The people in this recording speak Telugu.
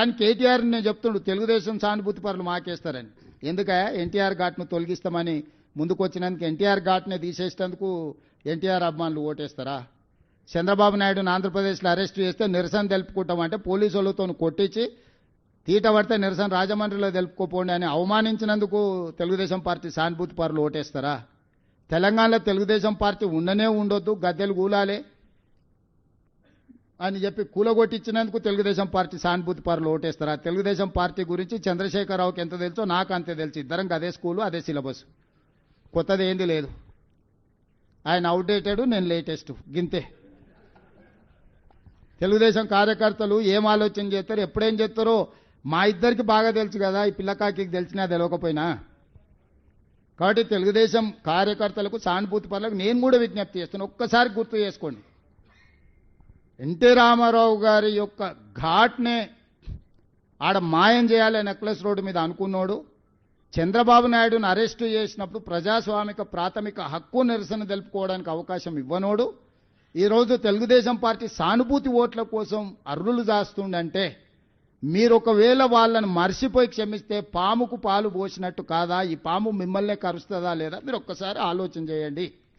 కానీ కేటీఆర్ నేను చెప్తుండు తెలుగుదేశం సానుభూతి పరులు మాకేస్తారని. ఎందుక ఎన్టీఆర్ ఘాట్ను తొలగిస్తామని ముందుకు వచ్చినందుకు ఎన్టీఆర్ ఘాట్నే తీసేసేందుకు ఎన్టీఆర్ అభిమానులు ఓటేస్తారా? చంద్రబాబు నాయుడును ఆంధ్రప్రదేశ్లో అరెస్ట్ చేస్తే నిరసన తెలుపుకుంటామంటే పోలీసు వాళ్ళతో కొట్టించి తీట పడితే నిరసన రాజమండ్రిలో తెలుపుకోపోండి అని అవమానించినందుకు తెలుగుదేశం పార్టీ సానుభూతి పరులు ఓటేస్తారా? తెలంగాణలో తెలుగుదేశం పార్టీ ఉండనే ఉండొద్దు, గద్దెలు కూలాలే అని చెప్పి కూలగొట్టించినందుకు తెలుగుదేశం పార్టీ సానుభూతి పరులు ఓటేస్తారా? తెలుగుదేశం పార్టీ గురించి చంద్రశేఖరరావుకి ఎంత తెలుసో నాకు అంతే తెలుసు. ఇద్దరం అదే స్కూలు, అదే సిలబస్, కొత్తది ఏంది లేదు. ఆయన అవుట్డేటెడ్, నేను లేటెస్ట్, గింతే. తెలుగుదేశం కార్యకర్తలు ఏం ఆలోచన చేస్తారు, ఎప్పుడేం చేస్తారో మా ఇద్దరికి బాగా తెలుసు కదా, ఈ పిల్లకాకి తెలిసినా తెలియకపోయినా. కాబట్టి తెలుగుదేశం కార్యకర్తలకు సానుభూతి పరులకు నేను కూడా విజ్ఞప్తి చేస్తాను, ఒక్కసారి గుర్తు చేసుకోండి. ఎన్టీ రామారావు గారి యొక్క ఘాట్నే ఆడ మాయం చేయాలి నెక్లెస్ రోడ్డు మీద అనుకున్నాడు. చంద్రబాబు నాయుడును అరెస్టు చేసినప్పుడు ప్రజాస్వామిక ప్రాథమిక హక్కు నిరసన తెలుపుకోవడానికి అవకాశం ఇవ్వనోడు ఈరోజు తెలుగుదేశం పార్టీ సానుభూతి ఓట్ల కోసం అర్రులు జాస్తుండంటే మీరు ఒకవేళ వాళ్ళని మర్చిపోయి క్షమిస్తే పాముకు పాలు పోసినట్టు కాదా? ఈ పాము మిమ్మల్నే కరుస్తుందా లేదా? మీరు ఒక్కసారి ఆలోచన చేయండి.